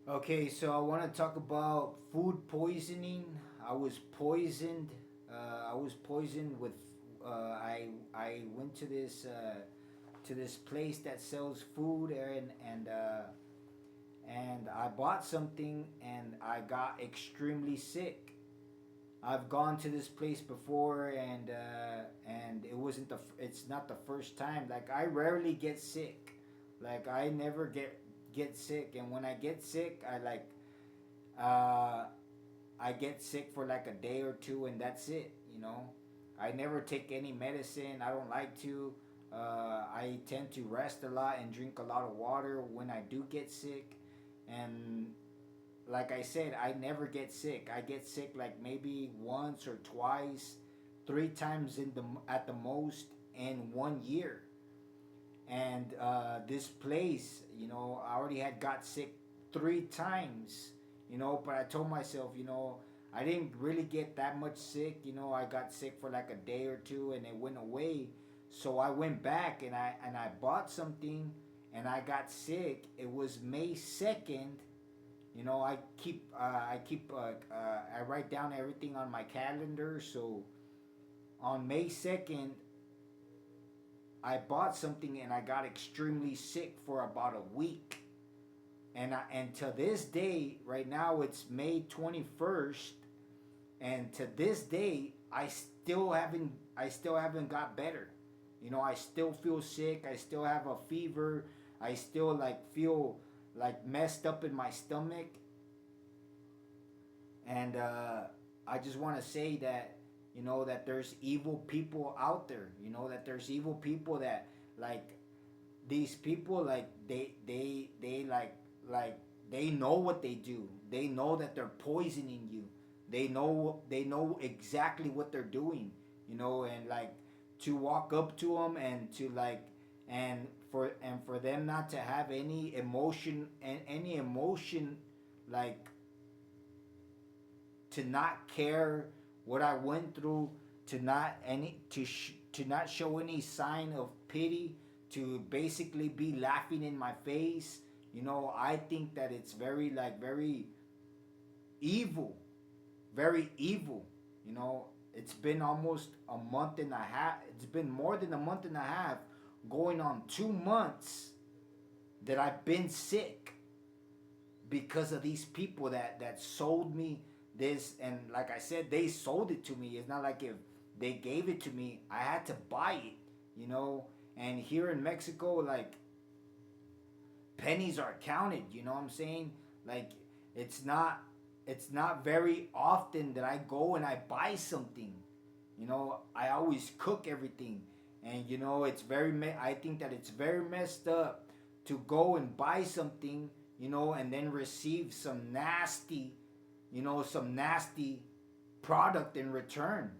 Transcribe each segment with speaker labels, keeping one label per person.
Speaker 1: Okay, so I want to talk about food poisoning. I was poisoned. I was poisoned with. I went to this place that sells food and I bought something and I got extremely sick. I've gone to this place before and it wasn't it's not the first time. Like I rarely get sick. Like I never get sick, and when I get sick, uh I get sick for like a day or two and that's it. I never take any medicine. I don't like to. I tend to rest a lot and drink a lot of water when I do get sick. And like I said, I never get sick. I get sick like maybe once or twice, three times in the at the most in 1 year. And this place, I already had got sick three times. But I told myself, I didn't really get that much sick. I got sick for like a day or two, and it went away. So I went back and I bought something, and I got sick. It was May 2nd. I write down everything on my calendar. So on May 2nd, I bought something and I got extremely sick for about a week. And to this day, right now it's May 21st, and to this day I still haven't got better. I still feel sick. I still have a fever. I still like feel like messed up in my stomach. And I just want to say that that there's evil people out there. That there's evil people that like these people like they like they know what they do. They know that they're poisoning you. They know exactly what they're doing. And like to walk up to them and to like and for them not to have any emotion, like to not care what I went through, to not show any sign of pity, to basically be laughing in my face. I think that it's very evil, very evil. It's been almost a month and a half. It's been more than a month and a half, going on 2 months that I've been sick because of these people that sold me this. And like I said, they sold it to me. It's not like if they gave it to me, I had to buy it. And here in Mexico, like, pennies are counted. You know what I'm saying? Like, it's not it's not very often that I go and I buy something. I always cook everything. And I think that it's very messed up to go and buy something, and then receive some nasty product in return.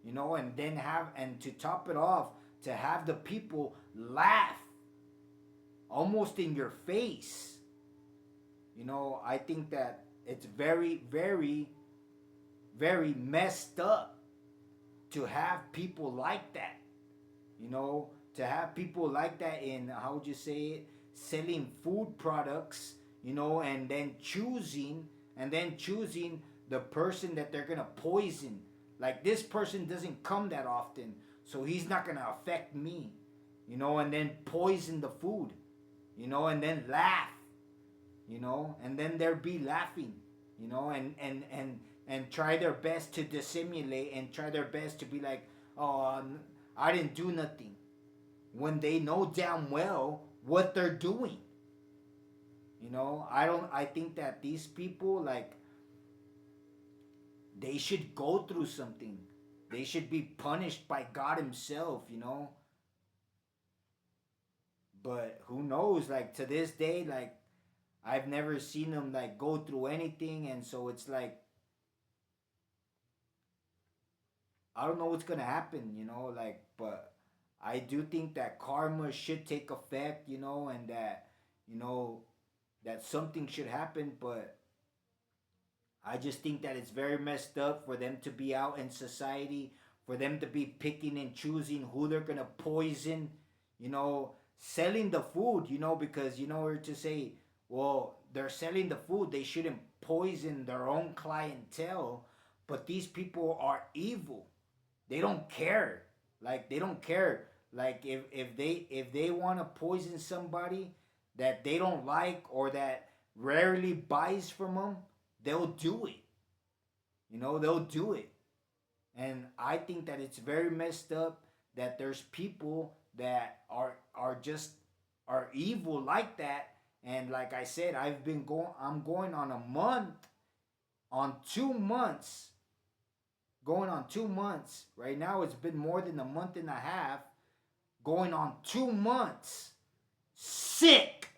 Speaker 1: And to top it off, to have the people laugh almost in your face. I think that it's very, very, very messed up to have people like that. To have people like that in, how would you say it, selling food products, and then choosing the person that they're gonna poison. Like, this person doesn't come that often, so he's not gonna affect me. And then poison the food, and then laugh, and then they'll be laughing, and try their best to dissimulate and try their best to be like, oh, I didn't do nothing, when they know damn well what they're doing. I think that these people, like, they should go through something. They should be punished by God Himself. But who knows? Like, to this day, like, I've never seen them like go through anything, and so it's like, I don't know what's gonna happen. Like, but I do think that karma should take effect, and that you know that something should happen. But I just think that it's very messed up for them to be out in society, for them to be picking and choosing who they're gonna poison, selling the food, because or to say, Well, they're selling the food. They shouldn't poison their own clientele. But these people are evil. They don't care. Like they don't care. Like if they want to poison somebody that they don't like or that rarely buys from them, they'll do it. They'll do it. And I think that it's very messed up that there's people that are just are evil like that. And like I said, I'm going on a month, on 2 months, going on 2 months. Right now it's been more than a month and a half, going on 2 months sick